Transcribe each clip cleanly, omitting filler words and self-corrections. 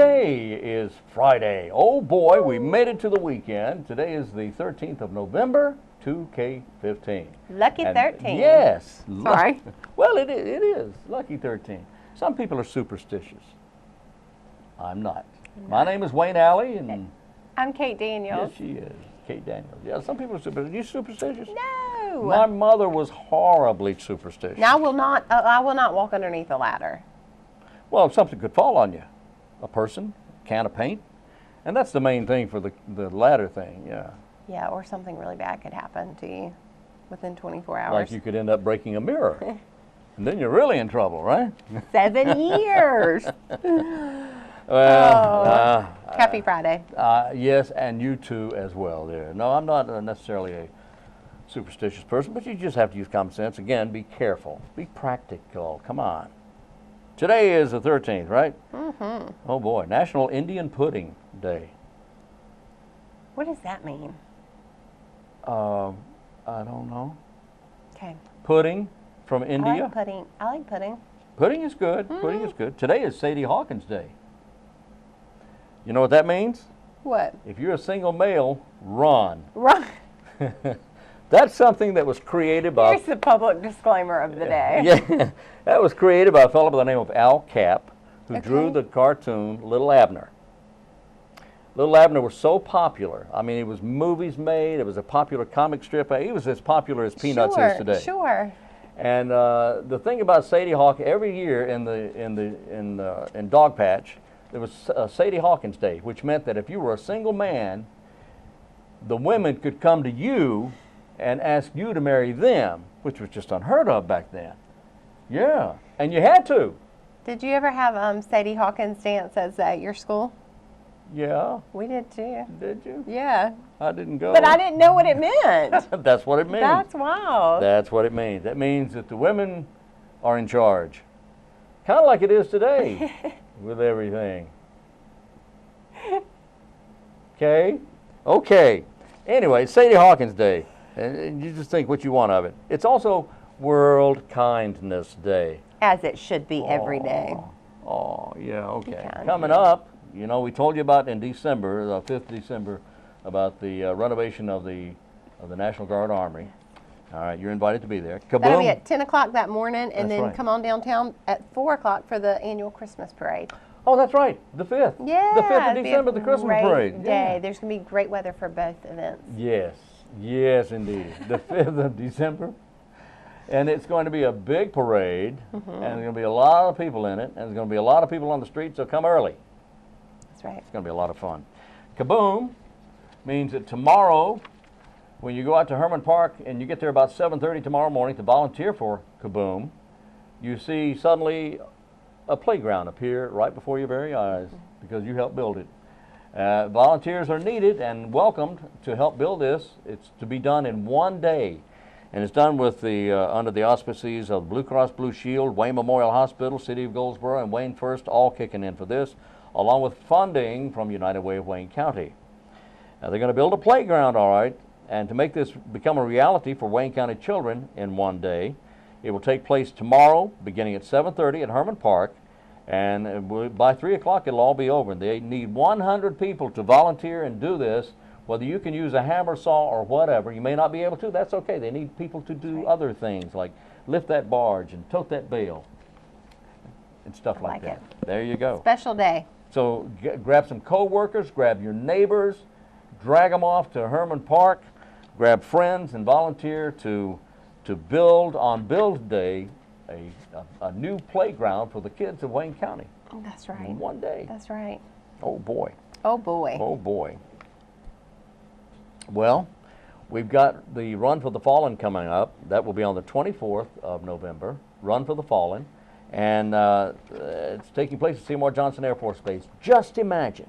Today is Friday. Oh boy, we made it to the weekend. Today is the 13th of November, 2K15. Lucky 13. Yes. Sorry. Well, it is. Lucky 13. Some people are superstitious. I'm not. My name is Wayne Alley, and I'm Kate Daniels. yes, she is. Kate Daniels. Yeah, some people are superstitious. Are you superstitious? No. My mother was horribly superstitious. Now I will not walk underneath a ladder. Well, something could fall on you. A person, a can of paint. And that's the main thing for the ladder thing, yeah. Yeah, or something really bad could happen to you within 24 hours. Like you could end up breaking a mirror. And then you're really in trouble, right? 7 years. Well, Happy Friday. yes, and you too as well there. No, I'm not necessarily a superstitious person, but you just have to use common sense. Again, be careful. Be practical. Come on. Today is the 13th, right? Mm-hmm. Oh boy, National Indian Pudding Day. What does that mean? I don't know. Okay. Pudding from India. I like pudding. I like pudding. Pudding is good. Pudding is good. Today is Sadie Hawkins Day. You know what that means? What? If you're a single male, run. Run. That's something that was created by... Here's the public disclaimer of the day. Yeah, that was created by a fellow by the name of Al Capp, who drew Okay. the cartoon Little Abner. Little Abner was so popular. I mean, it was movies made. It was a popular comic strip. He was as popular as Peanuts is today. Sure. And the thing about Sadie Hawk, every year in Dog Patch, there was Sadie Hawkins Day, which meant that if you were a single man, the women could come to you and ask you to marry them, which was just unheard of back then. Yeah, and you had to. Did you ever have Sadie Hawkins dance at your school? Yeah. We did too. Did you? Yeah. I didn't go. But I didn't know what it meant. That's what it means. That's wild. That's what it means. That means that the women are in charge. Kind of like it is today with everything. Okay? Okay. Anyway, Sadie Hawkins Day. And you just think what you want of it. It's also World Kindness Day. As it should be every day. Oh, yeah, okay. kind, Coming yeah. up, you know, we told you about in December, the 5th December, about the renovation of the National Guard Armory. All right, you're invited to be there. Kaboom. That'll be at 10 o'clock that morning, and That's then right. come on downtown at 4 o'clock for the annual Christmas parade. Oh, that's right, the 5th. Yeah. The 5th of it'll be December, a the Christmas great parade. Day. Yeah. There's going to be great weather for both events. Yes, yes, indeed. The 5th of December. And it's going to be a big parade, and there's going to be a lot of people in it, and there's going to be a lot of people on the street, so come early. That's right. It's going to be a lot of fun. Kaboom means that tomorrow, when you go out to Herman Park and you get there about 7:30 tomorrow morning to volunteer for Kaboom, you see suddenly a playground appear right before your very eyes because you helped build it. Volunteers are needed and welcomed to help build this. It's to be done in one day. And it's done with under the auspices of Blue Cross Blue Shield, Wayne Memorial Hospital, City of Goldsboro, and Wayne First, all kicking in for this, along with funding from United Way of Wayne County. Now, they're going to build a playground, all right, and to make this become a reality for Wayne County children in one day, it will take place tomorrow, beginning at 7:30 at Herman Park, and by 3 o'clock it'll all be over. They need 100 people to volunteer and do this. Whether you can use a hammer, saw, or whatever, you may not be able to, that's okay. They need people to do other things like lift that barge and tote that bale and stuff like that. There you go. Special day. So grab some co-workers, grab your neighbors, drag them off to Herman Park, grab friends and volunteer to build on Build Day a new playground for the kids of Wayne County. That's right. In one day. That's right. Oh boy. Oh boy. Oh boy. Well, we've got the Run for the Fallen coming up. That will be on the 24th of November, Run for the Fallen. And it's taking place at Seymour Johnson Air Force Base. Just imagine,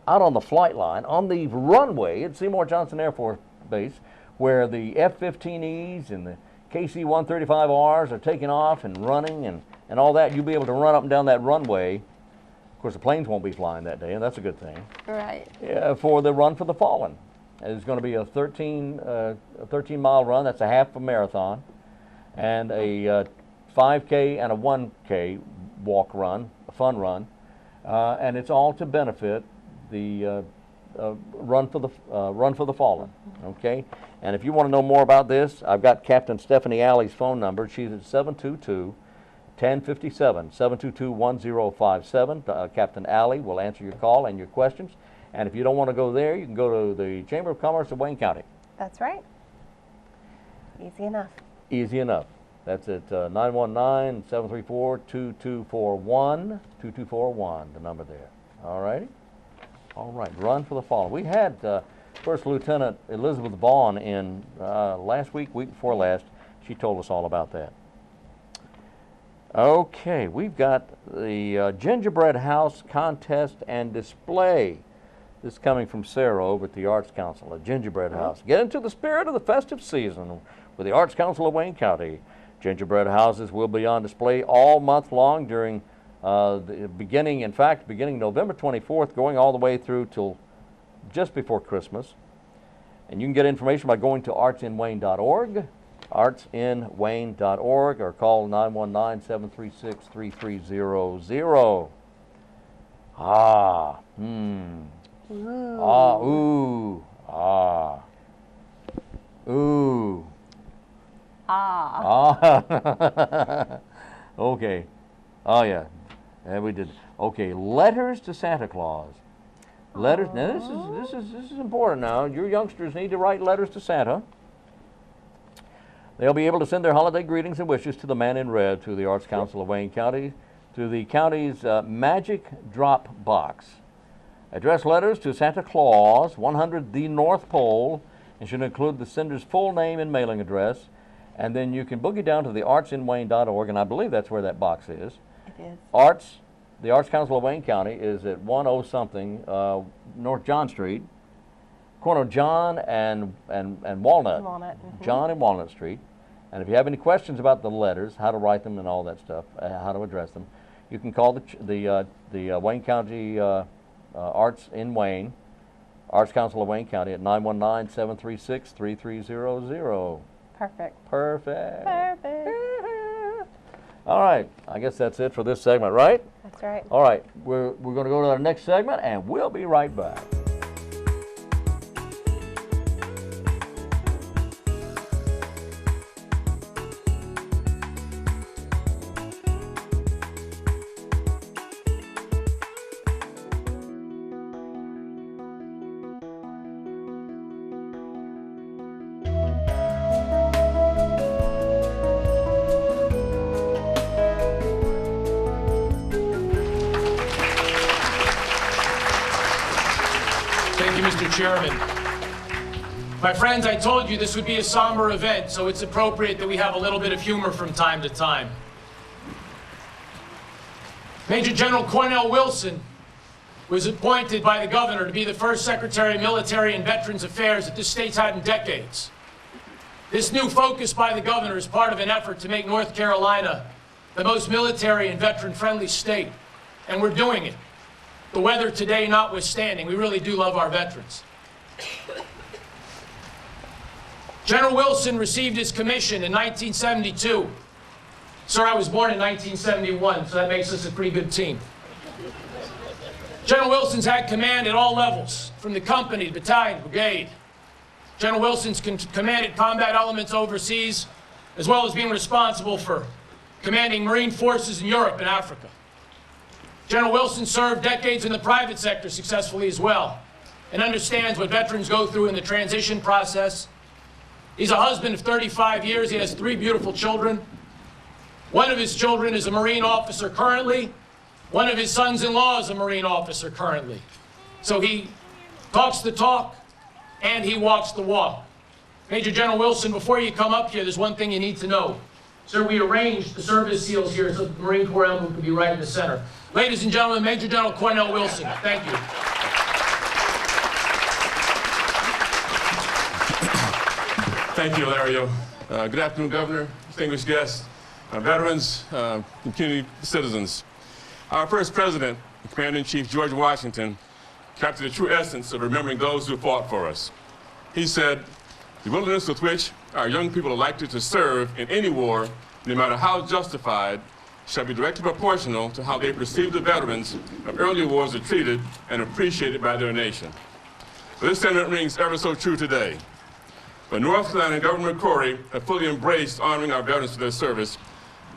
out on the flight line, on the runway at Seymour Johnson Air Force Base, where the F-15Es and the KC-135Rs are taking off and running and all that, you'll be able to run up and down that runway. Of course, the planes won't be flying that day, and that's a good thing. Right. For the Run for the Fallen. It's going to be a 13-mile run. That's a half a marathon, and a 5K and a 1K walk run, a fun run. And it's all to benefit the Run for the Fallen. Okay, and if you want to know more about this, I've got Captain Stephanie Alley's phone number. She's at 722-1057, 722-1057. Captain Alley will answer your call and your questions. And if you don't want to go there, you can go to the Chamber of Commerce of Wayne County. That's right. Easy enough. Easy enough. That's at 919-734-2241, 2241, the number there. All righty? All right, Run for the Fallen. We had First Lieutenant Elizabeth Vaughn in last week before last. She told us all about that. Okay, we've got the Gingerbread House Contest and Display. This is coming from Sarah over at the Arts Council, a Gingerbread House. Get into the spirit of the festive season with the Arts Council of Wayne County. Gingerbread houses will be on display all month long during beginning November 24th, going all the way through till just before Christmas. And you can get information by going to artsinwayne.org, artsinwayne.org, or call 919-736-3300. Ah, Ooh. ah, ooh, ah, ooh. Ah. Okay. Oh yeah. Yeah, we did. Okay. Letters to Santa Claus. Letters. Now this is important. Now your youngsters need to write letters to Santa. They'll be able to send their holiday greetings and wishes to the Man in Red through the Arts Council of Wayne County, through the county's Magic Drop Box. Address letters to Santa Claus, 100 The North Pole, and should include the sender's full name and mailing address. And then you can boogie down to the artsinwayne.org, and I believe that's where that box is. It is. The Arts Council of Wayne County is at 10-something North John Street, corner of John and Walnut. Walnut. Mm-hmm. John and Walnut Street. And if you have any questions about the letters, how to write them and all that stuff, how to address them, you can call the Wayne County Arts in Wayne, Arts Council of Wayne County at 919-736-3300. Perfect. Perfect. Perfect. All right, I guess that's it for this segment, right? That's right. All right, we're going to go to our next segment, and we'll be right back. Chairman. My friends, I told you this would be a somber event, so it's appropriate that we have a little bit of humor from time to time. Major General Cornell Wilson was appointed by the governor to be the first Secretary of Military and Veterans Affairs that this state's had in decades. This new focus by the governor is part of an effort to make North Carolina the most military and veteran-friendly state, and we're doing it. The weather today notwithstanding, we really do love our veterans. General Wilson received his commission in 1972. Sir, I was born in 1971, so that makes us a pretty good team. General Wilson's had command at all levels, from the company, the battalion, brigade. General Wilson's commanded combat elements overseas, as well as being responsible for commanding Marine forces in Europe and Africa. General Wilson served decades in the private sector successfully as well, and understands what veterans go through in the transition process. He's a husband of 35 years. He has 3 beautiful children. One of his children is a Marine officer currently. One of his sons-in-law is a Marine officer currently. So he talks the talk, and he walks the walk. Major General Wilson, before you come up here, there's one thing you need to know. Sir, we arranged the service seals here so the Marine Corps emblem could be right in the center. Ladies and gentlemen, Major General Cornell Wilson. Thank you. Thank you, Lario. Good afternoon, Governor, distinguished guests, veterans, community citizens. Our first president, Commander-in-Chief George Washington, captured the true essence of remembering those who fought for us. He said, "The willingness with which our young people are likely to serve in any war, no matter how justified, shall be directly proportional to how they perceive the veterans of earlier wars are treated and appreciated by their nation. This sentiment rings ever so true today. But North Carolina and Governor McCrory have fully embraced honoring our veterans for their service,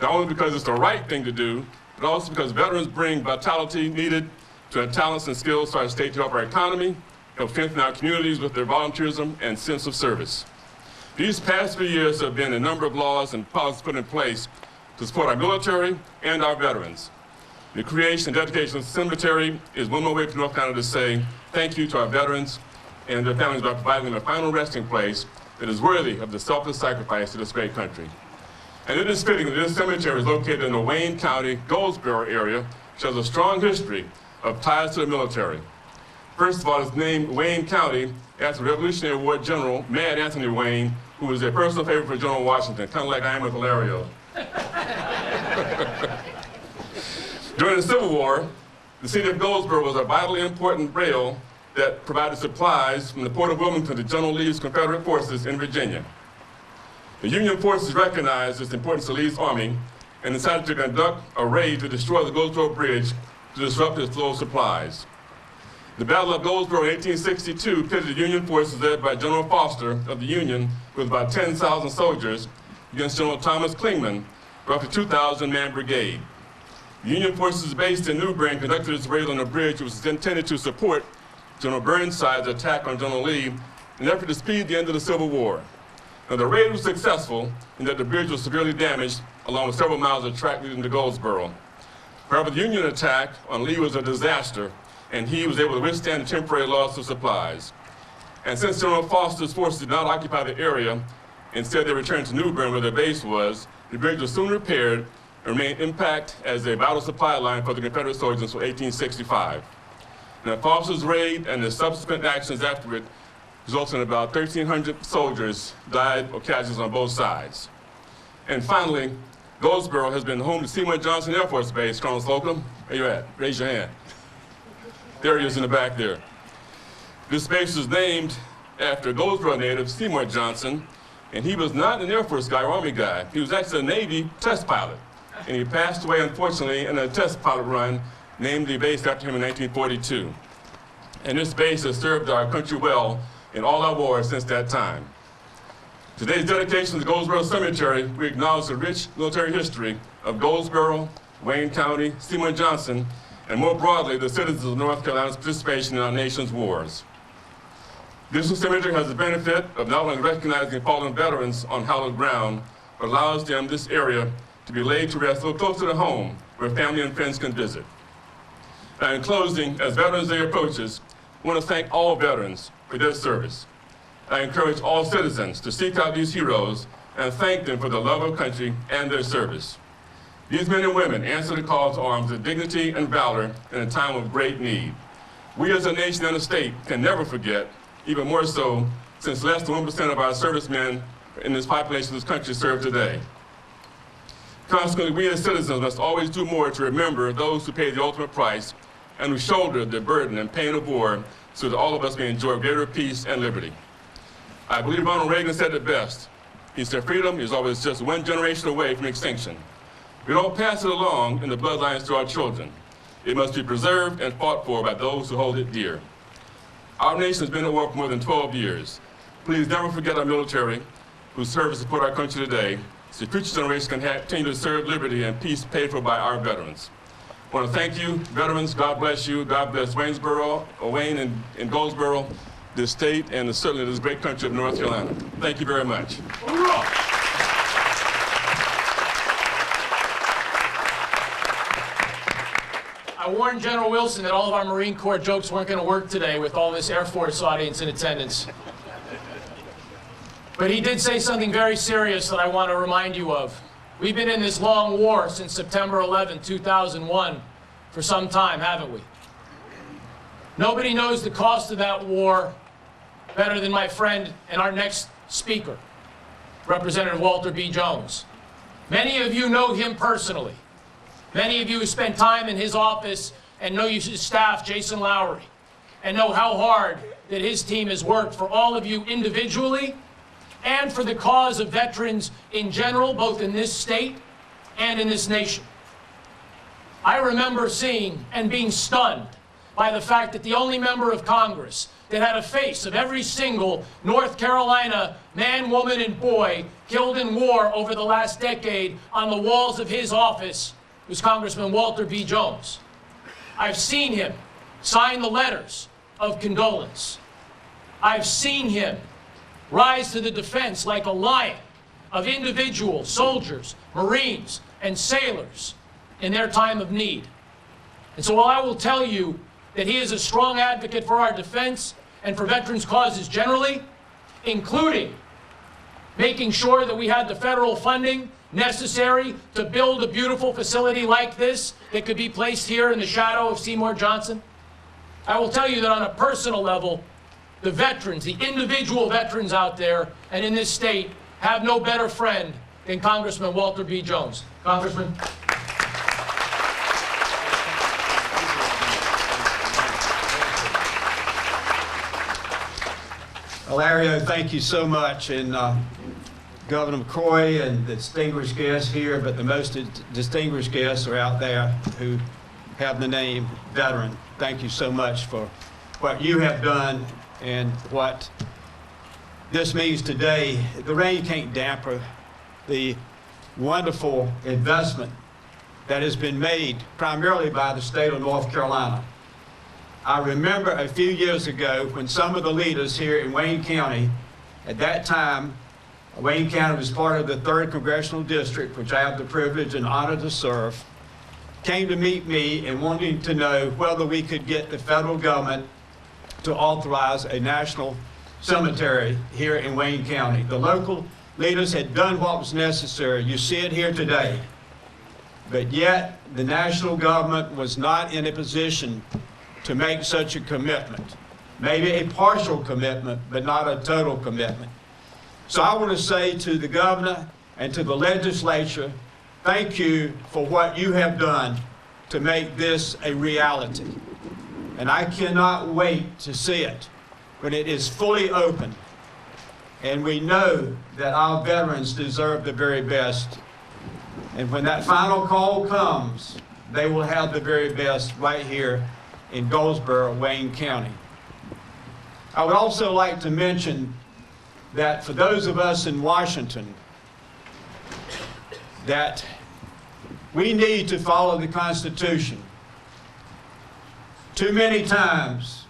not only because it's the right thing to do, but also because veterans bring vitality needed to add talents and skills to our state to help our economy, help strengthen our communities with their volunteerism and sense of service. These past few years have been a number of laws and policies put in place to support our military and our veterans. The creation and dedication of the cemetery is one more way for North Carolina to say thank you to our veterans and their families by providing them a final resting place that is worthy of the selfless sacrifice to this great country. And it is fitting that this cemetery is located in the Wayne County, Goldsboro area, which has a strong history of ties to the military. First of all, it's named Wayne County after Revolutionary War General Mad Anthony Wayne, who was a personal favorite for General Washington, kind of like I am with Hilario. During the Civil War, the city of Goldsboro was a vitally important rail that provided supplies from the port of Wilmington to General Lee's Confederate forces in Virginia. The Union forces recognized its importance to Lee's army and decided to conduct a raid to destroy the Goldsboro Bridge to disrupt its flow of supplies. The Battle of Goldsboro in 1862 pitted the Union forces led by General Foster of the Union with about 10,000 soldiers against General Thomas Clingman, roughly 2,000-man brigade. The Union forces based in Newbern conducted its raid on a bridge which was intended to support General Burnside's attack on General Lee in an effort to speed the end of the Civil War. Now, the raid was successful in that the bridge was severely damaged along with several miles of track leading to Goldsboro. However, the Union attack on Lee was a disaster, and he was able to withstand the temporary loss of supplies. And since General Foster's forces did not occupy the area, instead they returned to Newbern where their base was, the bridge was soon repaired and remained intact as a vital supply line for the Confederate soldiers until 1865. Now, Foster's raid and the subsequent actions after it resulted in about 1,300 soldiers died or casualties on both sides. And finally, Goldsboro has been home to Seymour Johnson Air Force Base. Colonel Slocum, where you at? Raise your hand. There he is in the back there. This base was named after Goldsboro native Seymour Johnson, and he was not an Air Force guy or Army guy. He was actually a Navy test pilot, and he passed away, unfortunately, in a test pilot run named the base after him in 1942. And this base has served our country well in all our wars since that time. Today's dedication to the Goldsboro Cemetery, we acknowledge the rich military history of Goldsboro, Wayne County, Seymour Johnson, and more broadly, the citizens of North Carolina's participation in our nation's wars. This cemetery has the benefit of not only recognizing fallen veterans on hallowed ground, but allows them, this area, to be laid to rest a little closer to home, where family and friends can visit. Now, in closing, as Veterans Day approaches, I want to thank all veterans for their service. I encourage all citizens to seek out these heroes and thank them for their love of country and their service. These men and women answer the call to arms with dignity and valor in a time of great need. We as a nation and a state can never forget, even more so since less than 1% of our servicemen in this population of this country serve today. Consequently, we as citizens must always do more to remember those who paid the ultimate price and who shouldered the burden and pain of war so that all of us may enjoy greater peace and liberty. I believe Ronald Reagan said it best. He said, freedom is always just one generation away from extinction. We don't pass it along in the bloodlines to our children. It must be preserved and fought for by those who hold it dear. Our nation has been at war for more than 12 years. Please never forget our military, whose service support our country today, so future generations can continue to serve liberty and peace paid for by our veterans. I want to thank you, veterans. God bless you. God bless Waynesboro, Wayne and Goldsboro, this state, and certainly this great country of North Carolina. Thank you very much. I warned General Wilson that all of our Marine Corps jokes weren't going to work today with all this Air Force audience in attendance. But he did say something very serious that I want to remind you of. We've been in this long war since September 11, 2001 for some time, haven't we? Nobody knows the cost of that war better than my friend and our next speaker, Representative Walter B. Jones. Many of you know him personally. Many of you who spent time in his office and know his staff, Jason Lowry, and know how hard that his team has worked for all of you individually and for the cause of veterans in general, both in this state and in this nation. I remember seeing and being stunned by the fact that the only member of Congress that had a face of every single North Carolina man, woman, and boy killed in war over the last decade on the walls of his office was Congressman Walter B. Jones. I've seen him sign the letters of condolence. I've seen him rise to the defense like a lion of individual soldiers, Marines, and sailors in their time of need. And so while I will tell you that he is a strong advocate for our defense and for veterans' causes generally, including making sure that we had the federal funding necessary to build a beautiful facility like this that could be placed here in the shadow of Seymour Johnson, I will tell you that on a personal level, the veterans, the individual veterans out there and in this state have no better friend than Congressman Walter B. Jones. Congressman. Lario, thank you so much, and Governor McCrory and the distinguished guests here, but the most distinguished guests are out there who have the name veteran. Thank you so much for what you have done and what this means today. The rain can't dampen the wonderful investment that has been made primarily by the state of North Carolina. I remember a few years ago when some of the leaders here in Wayne County, at that time, Wayne County was part of the 3rd Congressional District, which I have the privilege and honor to serve, came to meet me and wanting to know whether we could get the federal government to authorize a national cemetery here in Wayne County. The local leaders had done what was necessary. You see it here today. But yet, the national government was not in a position to make such a commitment. Maybe a partial commitment, but not a total commitment. So I want to say to the governor and to the legislature, thank you for what you have done to make this a reality. And I cannot wait to see it when it is fully open. And we know that our veterans deserve the very best. And when that final call comes, they will have the very best right here in Goldsboro, Wayne County. I would also like to mention that for those of us in Washington, that we need to follow the Constitution. Too many times,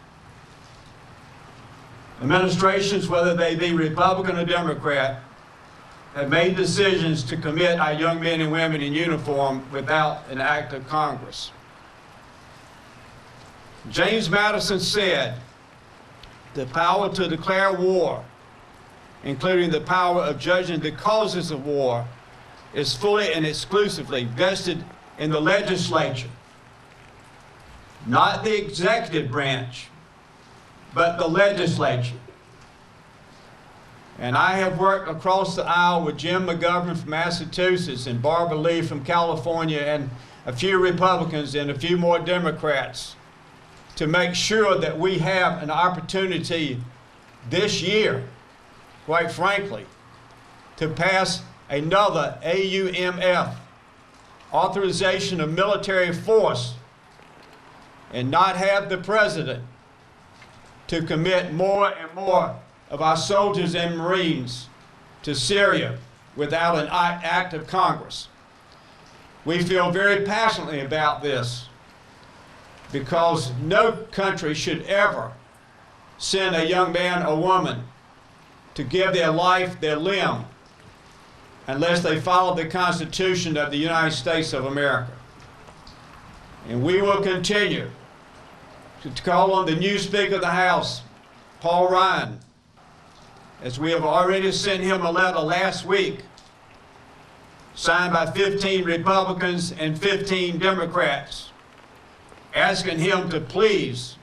administrations, whether they be Republican or Democrat, have made decisions to commit our young men and women in uniform without an act of Congress. James Madison said, the power to declare war, including the power of judging the causes of war, is fully and exclusively vested in the legislature, not the executive branch, but the legislature. And I have worked across the aisle with Jim McGovern from Massachusetts and Barbara Lee from California and a few Republicans and a few more Democrats to make sure that we have an opportunity this year, quite frankly, to pass another AUMF, authorization of military force, and not have the president to commit more and more of our soldiers and Marines to Syria without an act of Congress. We feel very passionately about this because no country should ever send a young man or woman to give their life, their limb, unless they follow the Constitution of the United States of America. And we will continue to call on the new Speaker of the House, Paul Ryan, as we have already sent him a letter last week, signed by 15 Republicans and 15 Democrats, asking him to please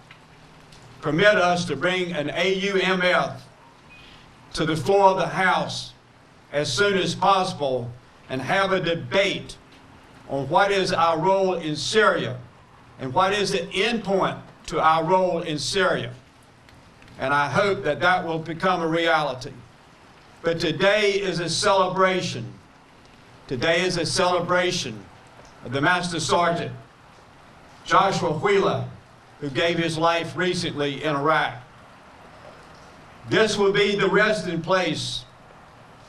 permit us to bring an AUMF to the floor of the House as soon as possible and have a debate on what is our role in Syria and what is the end point to our role in Syria. And I hope that that will become a reality. But today is a celebration. Today is a celebration of the Master Sergeant Joshua Wheeler, who gave his life recently in Iraq. This will be the resting place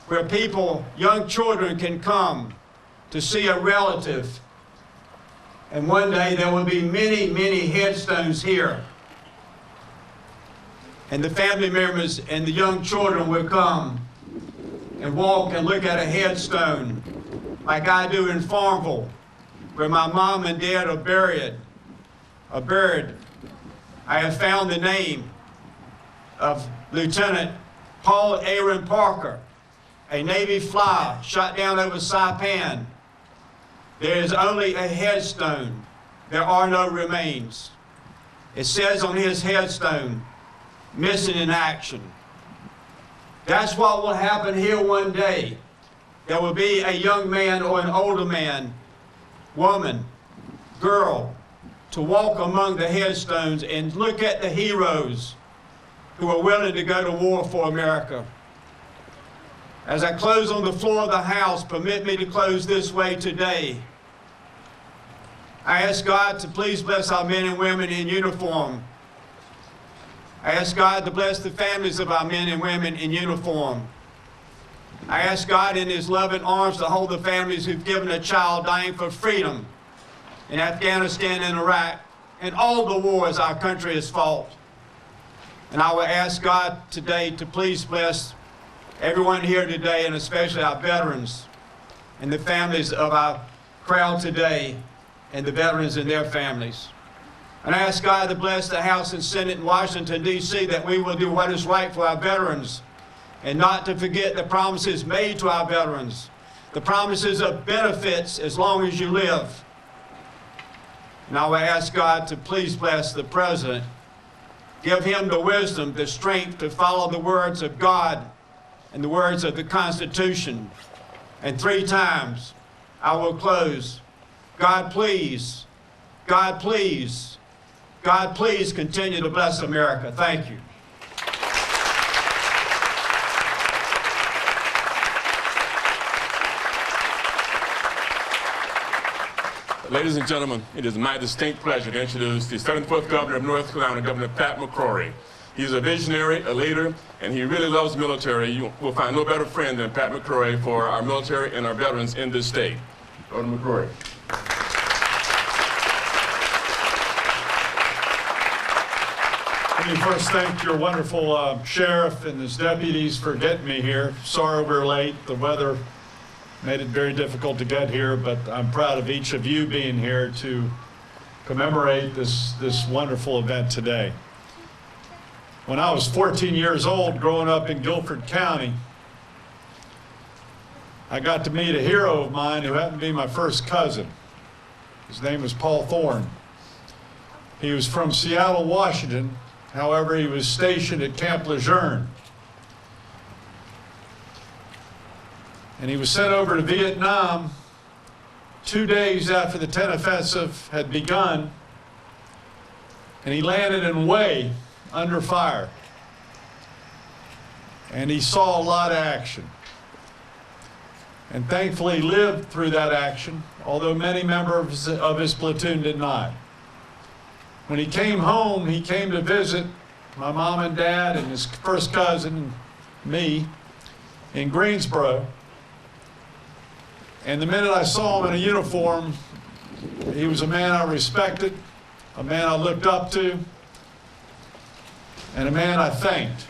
where people, young children, can come to see a relative. And one day there will be many, many headstones here. And the family members and the young children will come and walk and look at a headstone like I do in Farmville, where my mom and dad are buried. I have found the name of Lieutenant Paul Aaron Parker, a Navy flyer shot down over Saipan. There is only a headstone. There are no remains. It says on his headstone, "Missing in action." That's what will happen here one day. There will be a young man or an older man, woman, girl, to walk among the headstones and look at the heroes who are willing to go to war for America. As I close on the floor of the House, permit me to close this way today. I ask God to please bless our men and women in uniform. I ask God to bless the families of our men and women in uniform. I ask God in His loving arms to hold the families who've given a child dying for freedom in Afghanistan and Iraq and all the wars our country has fought. And I will ask God today to please bless everyone here today, and especially our veterans and the families of our crowd today and the veterans and their families. And I ask God to bless the House and Senate in Washington, D.C., that we will do what is right for our veterans and not to forget the promises made to our veterans, the promises of benefits as long as you live. And I will ask God to please bless the President. Give him the wisdom, the strength to follow the words of God and the words of the Constitution. And 3 times I will close. God, please, God, please, God, please continue to bless America. Thank you. Ladies and gentlemen, it is my distinct pleasure to introduce the 74th Governor of North Carolina, Governor Pat McCrory. He's a visionary, a leader, and he really loves the military. You will find no better friend than Pat McCrory for our military and our veterans in this state. Governor McCrory. Let me first thank your wonderful sheriff and his deputies for getting me here. Sorry we're late. The weather made it very difficult to get here, but I'm proud of each of you being here to commemorate this wonderful event today. When I was 14 years old, growing up in Guilford County, I got to meet a hero of mine who happened to be my first cousin. His name was Paul Thorne. He was from Seattle, Washington. However, he was stationed at Camp Lejeune. And he was sent over to Vietnam 2 days after the Tet Offensive had begun, and he landed in Hue under fire. And he saw a lot of action. And thankfully lived through that action, although many members of his platoon did not. When he came home, he came to visit my mom and dad and his first cousin, me, in Greensboro. And the minute I saw him in a uniform, he was a man I respected, a man I looked up to, and a man I thanked.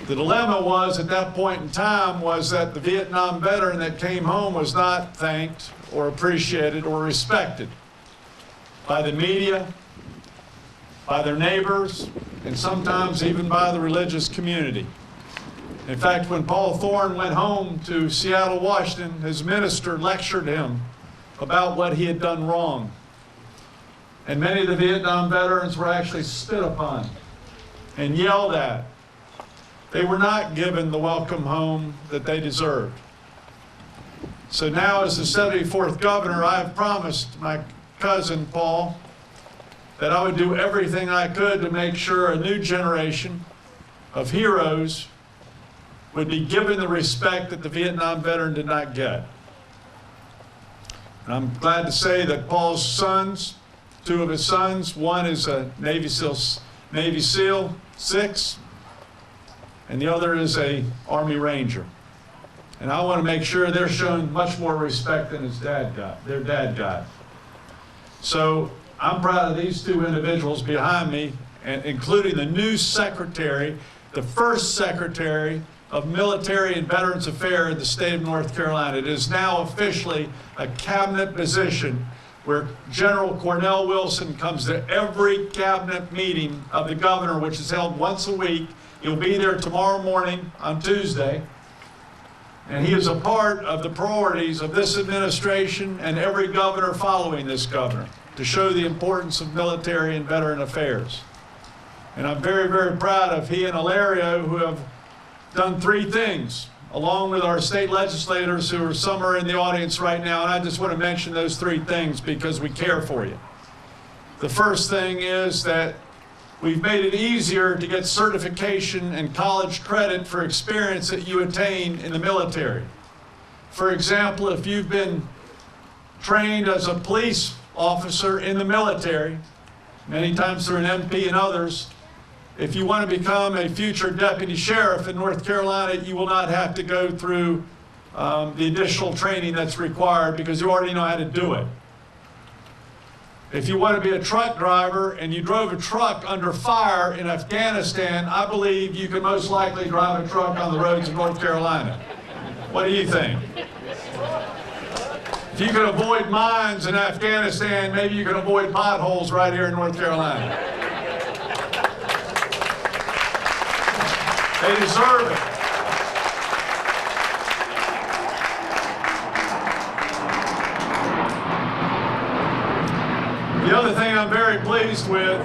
The dilemma was at that point in time was that the Vietnam veteran that came home was not thanked or appreciated or respected by the media, by their neighbors, and sometimes even by the religious community. In fact, when Paul Thorne went home to Seattle, Washington, his minister lectured him about what he had done wrong. And many of the Vietnam veterans were actually spit upon and yelled at. They were not given the welcome home that they deserved. So now, as the 74th governor, I have promised my cousin Paul that I would do everything I could to make sure a new generation of heroes would be given the respect that the Vietnam veteran did not get. And I'm glad to say that Paul's sons 2 of his sons. One is a Navy SEAL 6, and the other is a Army Ranger. And I want to make sure they're shown much more respect than their dad got. So I'm proud of these 2 individuals behind me, and including the new secretary, the first secretary of Military and Veterans Affairs in the state of North Carolina. It is now officially a cabinet position where General Cornell Wilson comes to every cabinet meeting of the governor, which is held once a week. He'll be there tomorrow morning on Tuesday. And he is a part of the priorities of this administration and every governor following this governor to show the importance of military and veteran affairs. And I'm very, very proud of he and Hilario, who have done 3 things, along with our state legislators who are some are in the audience right now. And I just want to mention those 3 things because we care for you. The first thing is that we've made it easier to get certification and college credit for experience that you attain in the military. For example, if you've been trained as a police officer in the military, many times through an MP and others, if you want to become a future deputy sheriff in North Carolina, you will not have to go through the additional training that's required because you already know how to do it. If you want to be a truck driver and you drove a truck under fire in Afghanistan, I believe you can most likely drive a truck on the roads of North Carolina. What do you think? If you can avoid mines in Afghanistan, maybe you can avoid potholes right here in North Carolina. They deserve it. The other thing I'm very pleased with,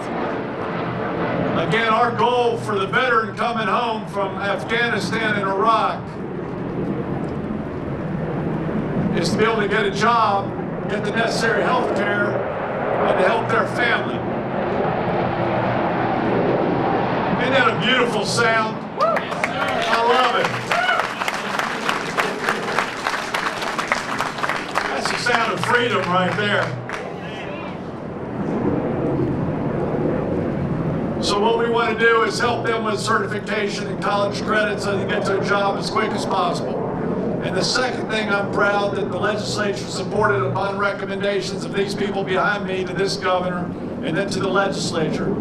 again, our goal for the veteran coming home from Afghanistan and Iraq is to be able to get a job, get the necessary health care, and to help their family. Isn't that a beautiful sound? I love it. That's the sound of freedom right there. So what we want to do is help them with certification and college credit so they get to a job as quick as possible. And the second thing, I'm proud that the legislature supported upon recommendations of these people behind me to this governor and then to the legislature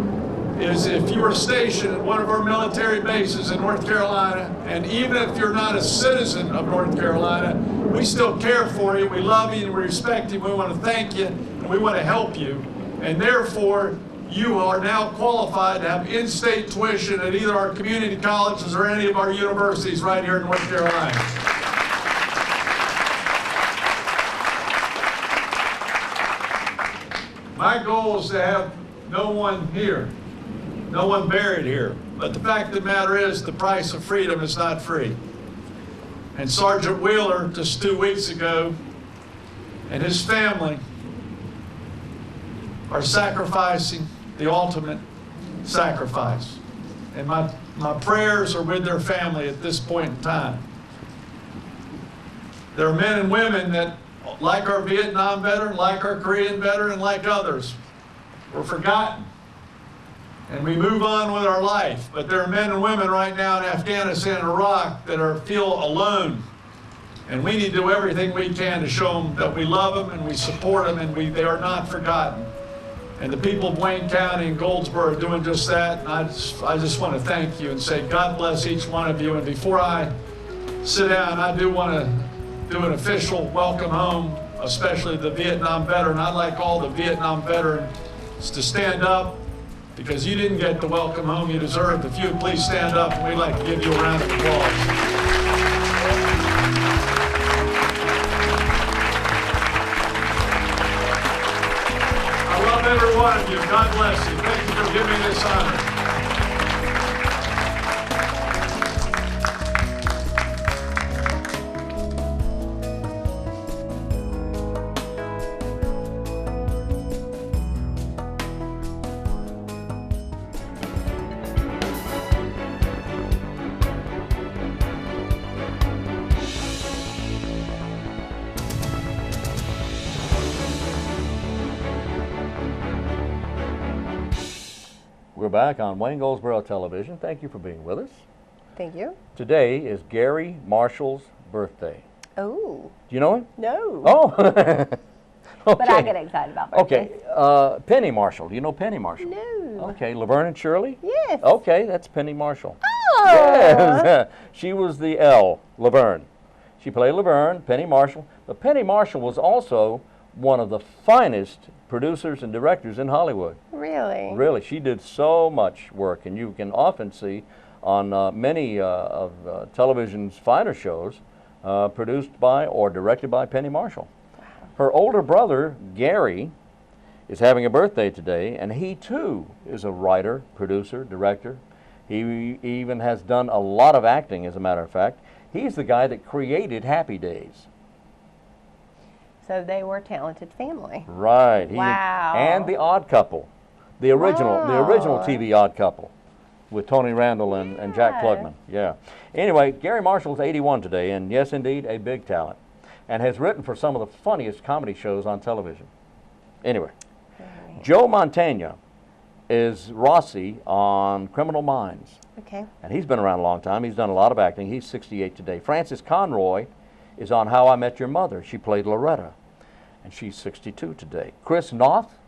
is if you are stationed at one of our military bases in North Carolina, and even if you're not a citizen of North Carolina, we still care for you, we love you, and we respect you, we want to thank you, and we want to help you. And therefore, you are now qualified to have in-state tuition at either our community colleges or any of our universities right here in North Carolina. My goal is to have no one here, no one buried here. But the fact of the matter is the price of freedom is not free. And Sergeant Wheeler, just 2 weeks ago, and his family are sacrificing the ultimate sacrifice. And my prayers are with their family at this point in time. There are men and women that, like our Vietnam veteran, like our Korean veteran, like others, were forgotten. And we move on with our life. But there are men and women right now in Afghanistan and Iraq that feel alone. And we need to do everything we can to show them that we love them and we support them and they are not forgotten. And the people of Wayne County and Goldsboro are doing just that. And I just want to thank you and say God bless each one of you. And before I sit down, I do want to do an official welcome home, especially the Vietnam veteran. I'd like all the Vietnam veterans to stand up because you didn't get the welcome home you deserved. If you would please stand up, and we'd like to give you a round of applause. Every one of you, God bless you. Thank you for giving me this honor. back on Wayne Goldsboro Television. Thank you for being with us. Thank you. Today is Gary Marshall's birthday. Oh. Do you know him? No. Oh. Okay. But I get excited about birthdays. Okay. Penny Marshall. Do you know Penny Marshall? No. Okay. Laverne and Shirley? Yes. Okay, that's Penny Marshall. Oh. Yes. She was the L, Laverne. She played Laverne, Penny Marshall. But Penny Marshall was also one of the finest producers and directors in Hollywood. Really? Really, she did so much work, and you can often see on many of television's finer shows produced by or directed by Penny Marshall. Her older brother, Gary, is having a birthday today, and he too is a writer, producer, director. He even has done a lot of acting, as a matter of fact. He's the guy that created Happy Days. So they were a talented family. Right. Wow. And The Odd Couple, the original Wow. TV Odd Couple, with Tony Randall and Jack Yeah. Klugman. Yeah. Anyway, Gary Marshall's 81 today, and yes, indeed, a big talent, and has written for some of the funniest comedy shows on television. Anyway, Joe Mantegna is Rossi on Criminal Minds, Okay. and he's been around a long time. He's done a lot of acting. He's 68 today. Frances Conroy is on How I Met Your Mother. She played Loretta, and she's 62 today. Chris Noth,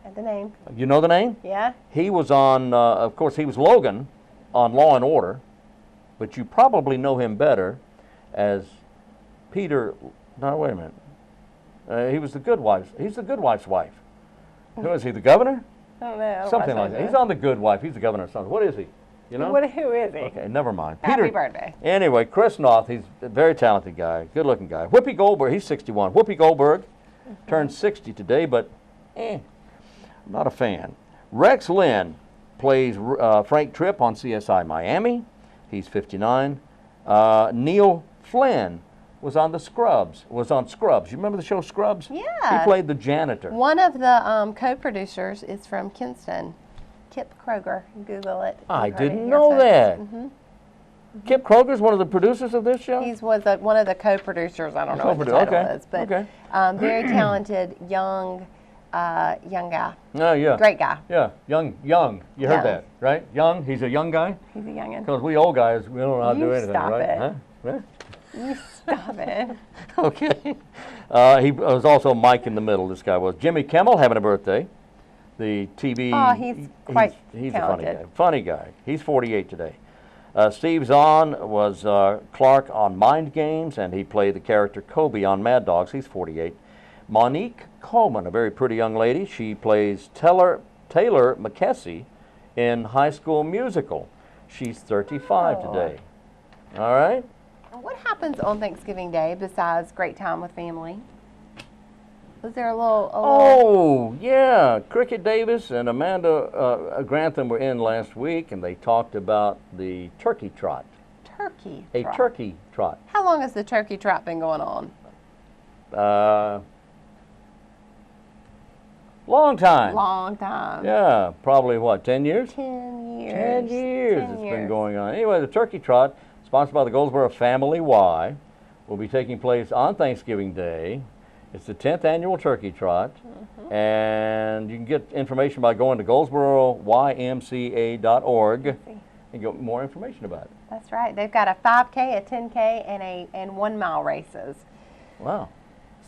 Had the name. you know the name? Yeah. He was on, of course, he was Logan on Law and Order, but you probably know him better as Peter. No, wait a minute. He was the Good Wife's. He's the Good Wife's wife. Who is he? The governor? I don't know. I don't Something watch like that. He's on the Good Wife. He's the governor of something. What is he? You know? Who is he? Okay, never mind. Happy birthday. Anyway, Chris Noth, he's a very talented guy, good-looking guy. Whoopi Goldberg, he's 61. Whoopi Goldberg turned 60 today, but I'm not a fan. Rex Lynn plays Frank Tripp on CSI Miami. He's 59. Neil Flynn was on Scrubs. You remember the show Scrubs? Yeah. He played the janitor. One of the co-producers is from Kinston. Kip Kroger. Google it. I You've heard it didn't here, know folks. that. Kip Kroger's one of the producers of this show? He was one of the co-producers. I don't know what the title Okay, is, but okay. very talented young guy. Oh, yeah. Great guy. Yeah, young. You Young. heard that, right? Young, he's a young guy? He's a youngin'. Because we old guys, we don't know how to You do anything, stop right? it. Huh? Yeah. You stop it. Okay. He was also Mike in the Middle, this guy was. Jimmy Kimmel having a birthday. The TV. Oh, he's quite he's talented. a funny guy. Funny guy. He's 48 today. Steve Zahn was Clark on Mind Games, and he played the character Kobe on Mad Dogs. He's 48. Monique Coleman, a very pretty young lady. She plays Taylor McKessie in High School Musical. She's 35 Oh. today. All right? What happens on Thanksgiving Day besides great time with family? Was there a little? Oh, yeah. Cricket Davis and Amanda Grantham were in last week, and they talked about the turkey trot. Turkey. A trot. turkey trot. How long has the turkey trot been going on? Long time. Long time. Yeah, probably what, 10 years? 10 years. 10 years 10 it's been years. going on. Anyway, the turkey trot, sponsored by the Goldsboro Family Y, will be taking place on Thanksgiving Day. It's the 10th annual turkey trot, and you can get information by going to goldsboroymca.org and get more information about it. That's right. They've got a 5K, a 10K, and 1 mile races. Wow.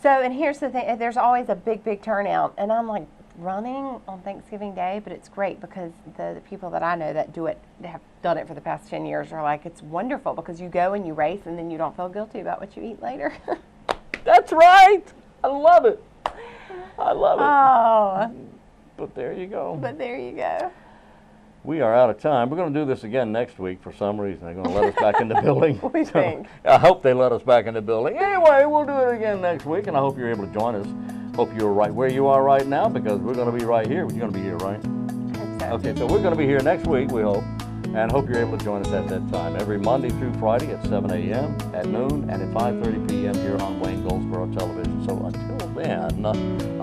So, and here's the thing, there's always a big turnout, and I'm like, running on Thanksgiving Day, but it's great because the people that I know that do it, that have done it for the past 10 years, are like, it's wonderful because you go and you race and then you don't feel guilty about what you eat later. That's right. I love it. I love it. Oh, But there you go. but there you go. We are out of time. We're going to do this again next week for some reason. They're going to let us back in the building. We think. I hope they let us back in the building. Anyway, we'll do it again next week, and I hope you're able to join us. Hope you're right where you are right now, because we're going to be right here. You're going to be here, right? Okay, so we're going to be here next week, we hope, and hope you're able to join us at that time. Every Monday through Friday at 7 a.m., at noon, and at 5:30 p.m. here on Wayne Goldsboro Television. So until then,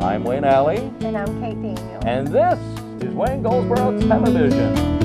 I'm Wayne Alley, And I'm Kate Daniel. and this is Wayne Goldsboro Television.